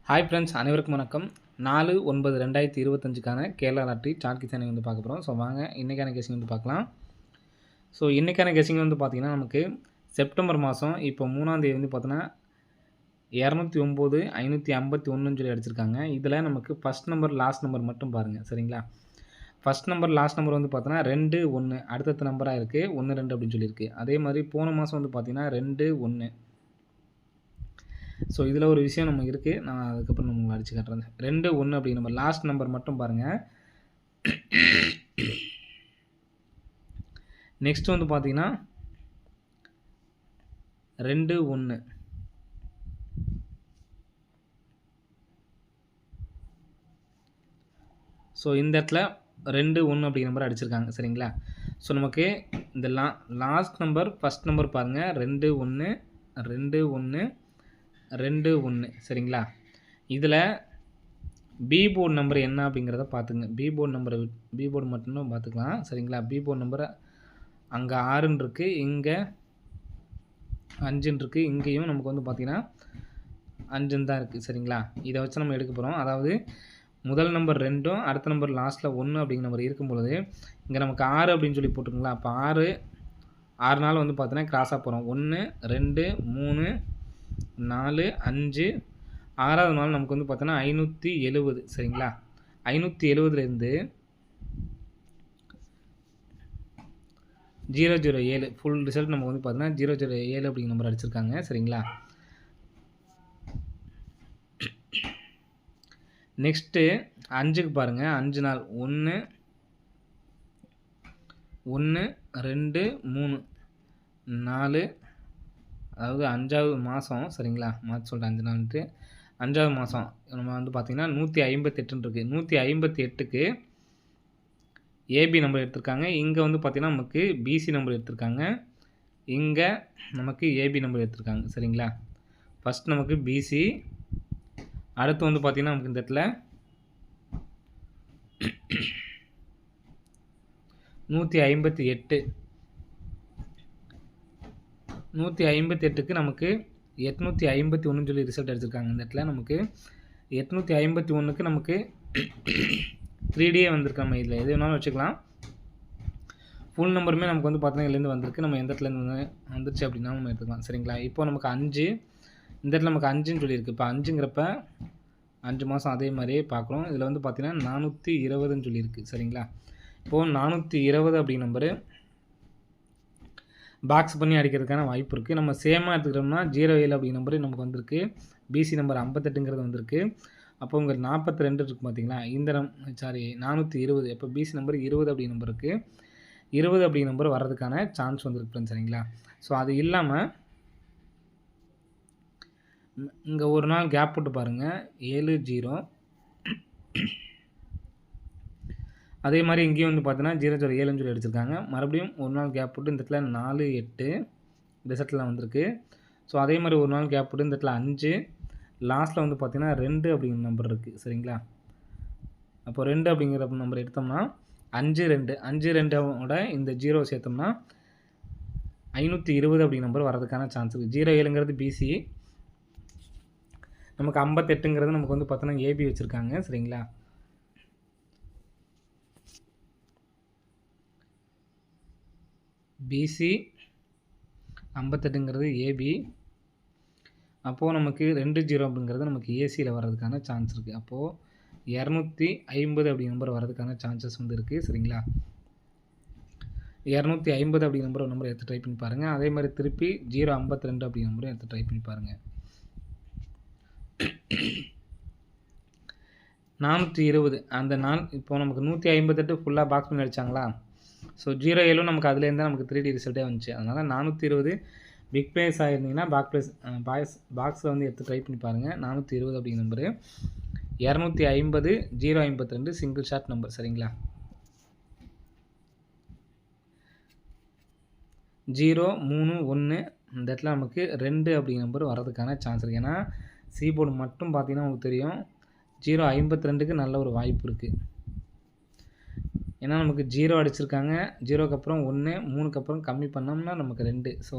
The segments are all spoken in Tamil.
ஹாய் ஃப்ரெண்ட்ஸ், அனைவருக்கும் வணக்கம். 4/9/2025க்கான கேரளா லாட்டரி சார்ட் கிசானை வந்து பார்க்க போகிறோம். ஸோ வாங்க இன்றைக்கான கெஸிங் வந்து பார்க்கலாம். ஸோ இன்றைக்கான கெஸிங் வந்து பார்த்திங்கன்னா நமக்கு செப்டம்பர் மாதம் இப்போ 3ஆம் தேதி வந்து பார்த்தோன்னா 209,551 சொல்லி அடிச்சிருக்காங்க. இதில் நமக்கு ஃபஸ்ட் நம்பர் லாஸ்ட் நம்பர் மட்டும் பாருங்கள், சரிங்களா? ஃபஸ்ட் நம்பர் லாஸ்ட் நம்பர் வந்து பார்த்தோன்னா 2, 1 அடுத்தடுத்த நம்பராக இருக்குது, 1, 2 அப்படின்னு சொல்லியிருக்கு. அதே மாதிரி போன மாதம் வந்து பார்த்திங்கன்னா 2, 1. ஸோ இதில் ஒரு விஷயம் நம்ம இருக்குது, நான் அதுக்கப்புறம் நம்ம அடித்து காட்டுறேன். 2, 1 அப்படி நம்ம லாஸ்ட் நம்பர் மட்டும் பாருங்கள். நெக்ஸ்ட் வந்து பார்த்தீங்கன்னா 2, 1. ஸோ இந்த இடத்துல 2, 1 அப்படிங்கிற நம்பர் அடிச்சிருக்காங்க, சரிங்களா? ஸோ நமக்கு இந்த லாஸ்ட் நம்பர் ஃபஸ்ட் நம்பர் பாருங்கள், 2, 1, 2, 1, 2, 1, சரிங்களா? இதில் பி போர்டு நம்பர் என்ன அப்படிங்கிறத பார்த்துங்க. பி போர்டு மட்டும்தான் பார்த்துக்கலாம், சரிங்களா? பி போர்டு நம்பர் அங்கே 6ன்னு இருக்குது, இங்கே 5ன்னு இருக்குது, இங்கேயும் நமக்கு வந்து பார்த்திங்கன்னா 5ன்னு தான் இருக்குது, சரிங்களா? இதை வச்சு நம்ம எடுக்க போகிறோம். அதாவது முதல் நம்பர் 2ம் அடுத்த நம்பர் லாஸ்ட்டில் 1 அப்படிங்கிற நம்பர் இருக்கும் பொழுது இங்கே நமக்கு 6 அப்படின்னு சொல்லி போட்டுருங்களா? அப்போ 6 நாள் வந்து பார்த்தீங்கன்னா கிராஸாக போகிறோம். 1, 2, 3, 4, 5, 6வது நாள் நமக்கு வந்து பார்த்தோன்னா 570, சரிங்களா? 570லேருந்து 007 ஃபுல் ரிசல்ட் நமக்கு வந்து பார்த்தீங்கன்னா 007 அப்படிங்கிற நம்பர் அடிச்சிருக்காங்க, சரிங்களா? நெக்ஸ்ட்டு 5க்கு பாருங்கள், 5 நாள் 1, 1, 2, 3, 4, அதாவது 5வது மாதம், சரிங்களா? மாற்றி சொல்லிட்டேன் 5 நாள்ன்ட்டு. 5வது மாதம் நம்ம வந்து பார்த்திங்கன்னா 158ன்னு இருக்குது. 158க்கு ஏபி நம்பர் எடுத்திருக்காங்க. இங்கே வந்து பார்த்திங்கன்னா நமக்கு பிசி நம்பர் எடுத்திருக்காங்க, இங்கே நமக்கு ஏபி நம்பர் எடுத்திருக்காங்க, சரிங்களா? ஃபஸ்ட் நமக்கு பிசி, அடுத்து வந்து பார்த்திங்கன்னா நமக்கு இந்த இடத்துல 158, 158க்கு நமக்கு 851 சொல்லி ரிசல்ட் எடுத்திருக்காங்க. இந்த இடத்துல நமக்கு 851க்கு நமக்கு 3Dயே வந்திருக்கு. நம்ம இதில் எது வேணாலும் வச்சுக்கலாம். ஃபுல் நம்பருமே நமக்கு வந்து பார்த்தீங்கன்னா இதுலேருந்து வந்திருக்கு. நம்ம எந்த இடத்துலேருந்து வந்துருச்சு அப்படின்னா நம்ம எடுத்துக்கலாம், சரிங்களா? இப்போ நமக்கு 5, இந்த இடத்துல நமக்கு 5ன்னு சொல்லியிருக்கு. இப்போ 5ங்கிறப்ப 5 மாதம் அதே மாதிரியே பார்க்குறோம். இதில் வந்து பார்த்தீங்கன்னா 420ன்னு சொல்லியிருக்கு, சரிங்களா? இப்போது 420 அப்படிங்கிற நம்பரு பாக்ஸ் பண்ணி அடிக்கிறதுக்கான வாய்ப்பு இருக்குது. நம்ம சேமாக எடுத்துக்கிட்டோம்னா 07 அப்படிங்கிற நம்பரு நமக்கு வந்திருக்கு. பிசி நம்பர் 58ங்கிறது வந்திருக்கு. அப்போ உங்கள் 42 இருக்குது பார்த்தீங்களா? இந்த 420, இப்போ பிசி நம்பர் 20 அப்படிங்கிற நம்பர் இருக்குது. 20 அப்படிங்கிற நம்பர் வர்றதுக்கான சான்ஸ் வந்திருக்கு ஃப்ரெண்ட்ஸ், சரிங்களா? ஸோ அது இல்லாமல் இங்கே ஒரு நாள் கேப் போட்டு பாருங்கள், 70. அதே மாதிரி இங்கேயும் வந்து பார்த்தீங்கன்னா 007ன்னு சொல்லி அடிச்சிருக்காங்க. மறுபடியும் ஒரு நாள் கேப் போட்டு இந்த இடத்துல 48 ரிசல்ட்டில் வந்திருக்கு. ஸோ அதே மாதிரி ஒரு நாள் கேப் போட்டு இந்த இடத்துல 5, லாஸ்ட்டில் வந்து பார்த்தீங்கன்னா 2 அப்படிங்கிற நம்பர் இருக்குது, சரிங்களா? அப்போ 2 அப்படிங்கிற நம்பர் எடுத்தோம்னா 5, 2, 5, 2ஓட இந்த 0 சேர்த்தோம்னா 520 அப்படிங்கிற நம்பர் வரதுக்கான சான்ஸ் இருக்குது. 07ங்கிறது பிசி, நமக்கு 58ங்கிறது நமக்கு வந்து பார்த்தோன்னா ஏபி வச்சுருக்காங்க, சரிங்களா? பிசி 58ங்கிறது ஏபி. அப்போது நமக்கு 20 அப்படிங்கிறது நமக்கு ஏசியில் வர்றதுக்கான சான்ஸ் இருக்குது. அப்போது 250 அப்படிங்கிற நம்பர் வர்றதுக்கான சான்சஸ் வந்து இருக்குது, சரிங்களா? 250 அப்படிங்கிற நம்பர் எடுத்து ட்ரை பண்ணி பாருங்கள். அதே மாதிரி திருப்பி 052 அப்படிங்கிற நம்பரும் எடுத்து ட்ரை பண்ணி பாருங்கள். 420 அந்த நாள் இப்போ நமக்கு 158 ஃபுல்லாக பாக்ஸ் பண்ணி அடித்தாங்களா? ஸோ 07 நமக்கு அதுலேருந்து நமக்கு 3D ரிசல்ட்டே வந்துச்சு. அதனால் 420 பிக் ப்ளேஸ் ஆகிருந்தீங்கன்னா பாக்ஸில் வந்து எடுத்து ட்ரை பண்ணி பாருங்கள். 420 அப்படிங்கிற நம்பரு, 250, 052 சிங்கிள் ஷாட் நம்பர், சரிங்களா? 0, 3, 1 இந்த இடத்துல நமக்கு 2 அப்படிங்கிற நம்பர் வரதுக்கான சான்ஸ் இருக்குது. ஏன்னா சி போர்டு மட்டும் பார்த்தீங்கன்னா உங்களுக்கு தெரியும் 052க்கு நல்ல ஒரு வாய்ப்பு இருக்குது. ஏன்னா நமக்கு 0 அடிச்சிருக்காங்க, 0க்கு அப்புறம் 1, 3க்கு அப்புறம் கம்மி பண்ணோம்னா நமக்கு 2. ஸோ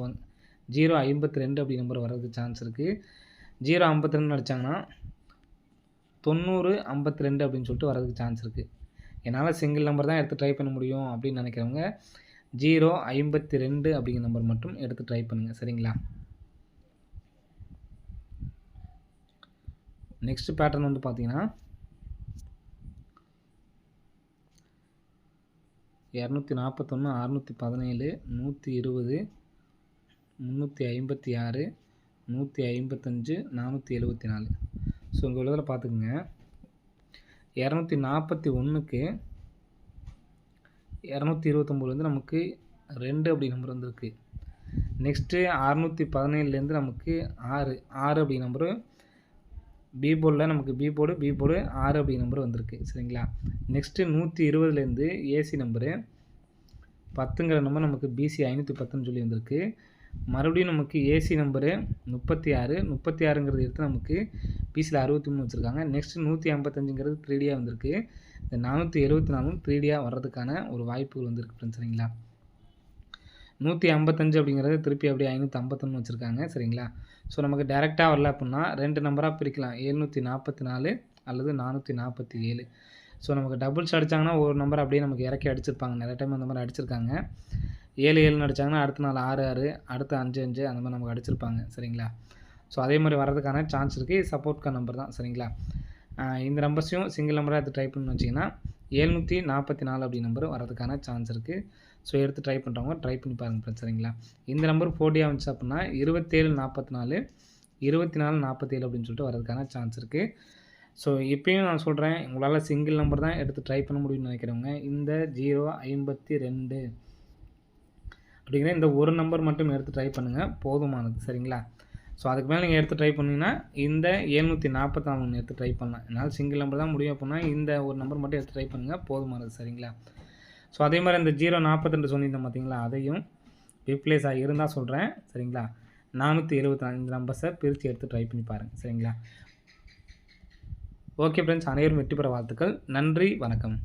052 அப்படி நம்பர் வர்றதுக்கு சான்ஸ் இருக்குது. 052 அடித்தாங்கன்னா 90 52 அப்படின்னு சொல்லிட்டு வரதுக்கு சான்ஸ் இருக்குது. என்னால் சிங்கிள் நம்பர் தான் எடுத்து ட்ரை பண்ண முடியும் அப்படின்னு நினைக்கிறவங்க 0 52 அப்படிங்கிற நம்பர் மட்டும் எடுத்து ட்ரை பண்ணுங்கள். சரிங்களா? நெக்ஸ்ட் பேட்டர்ன் வந்து பார்த்தீங்கன்னா 241 617 120 356 155 474. ஸோ உங்கள் இதில் பார்த்துக்குங்க 241க்கு 229 நமக்கு 2 அப்படி நம்பர் வந்துருக்கு. நெக்ஸ்ட்டு 617 நமக்கு 6 அப்படி நம்பரு பி போர்டில் நமக்கு பி போர்டு 6 அப்படி நம்பர் வந்திருக்கு. சரிங்களா? நெக்ஸ்ட்டு 120 ஏசி நம்பரு 10ங்கிற நம்பர் நமக்கு பிசி 510ன்னு சொல்லி வந்திருக்கு. மறுபடியும் நமக்கு ஏசி நம்பரு 36ங்கிறது எடுத்து நமக்கு பிசியில் 63 வச்சுருக்காங்க. நெக்ஸ்ட்டு 155ங்கிறது 3டியாக வந்திருக்கு. இந்த 474ம் 3டியாக வர்றதுக்கான ஒரு வாய்ப்புகள் வந்திருக்கு ஃப்ரெண்ட்ஸ். சரிங்களா? 155 அப்படிங்கிறது திருப்பி அப்படியே 551 வச்சுருக்காங்க. சரிங்களா? ஸோ நமக்கு டேரெக்டாக வரல அப்படின்னா 2 நம்பராக பிரிக்கலாம். 744 அல்லது 447. ஸோ நமக்கு டபுள்ஸ் அடித்தாங்கன்னா ஒரு நம்பர் அப்படியே நமக்கு இறக்கி அடிச்சிருப்பாங்க. நிறைய டைம் அந்த மாதிரி அடிச்சிருக்காங்க. 7 அடித்தாங்கன்னா அடுத்த நாள் 6 அடுத்து 5 அந்த மாதிரி நமக்கு அடிச்சிருப்பாங்க. சரிங்களா? ஸோ அதே மாதிரி வர்றதுக்கான சான்ஸ் இருக்குது. சப்போர்ட்கான நம்பர் தான். சரிங்களா? இந்த நம்பர்ஸையும் சிங்கிள் நம்பராக எடுத்து ட்ரை பண்ணி வச்சிங்கன்னா 744 அப்படி நம்பர் வரதுக்கான சான்ஸ் இருக்குது. ஸோ எடுத்து ட்ரை பண்ணுறவங்க ட்ரை பண்ணி பாருங்கள் ஃப்ரெண்ட்ஸ். சரிங்களா? இந்த நம்பர் 4டியாக வந்துச்சு அப்படின்னா 2744 2447 அப்படின்னு சொல்லிட்டு வரதுக்கான சான்ஸ் இருக்குது. ஸோ இப்பயும் நான் சொல்கிறேன், உங்களால் சிங்கிள் நம்பர் தான் எடுத்து ட்ரை பண்ண முடியும்னு நினைக்கிறவங்க இந்த 052 அப்படிங்கிற இந்த ஒரு நம்பர் மட்டும் எடுத்து ட்ரை பண்ணுங்கள், போதுமானது. சரிங்களா? ஸோ அதுக்கு மேலே நீங்கள் எடுத்து ட்ரை பண்ணிங்கன்னா இந்த 744 எடுத்து ட்ரை பண்ணலாம். என்னால் சிங்கிள் நம்பர் தான் முடியும் அப்படின்னா இந்த ஒரு நம்பர் மட்டும் எடுத்து ட்ரை பண்ணுங்கள், போதுமானது. சரிங்களா? ஸோ அதே மாதிரி இந்த 042 சொல்லியிருந்தேன் பார்த்தீங்களா, அதையும் ரீப்ளேஸ் ஆகி இருந்தால் சொல்கிறேன். சரிங்களா? 474 இந்த நம்பர்ஸை பிரித்து எடுத்து ட்ரை பண்ணி பாருங்கள். சரிங்களா? ஓகே ஃப்ரெண்ட்ஸ், அனைவரும் வெற்றி பெற வாழ்த்துக்கள். நன்றி, வணக்கம்.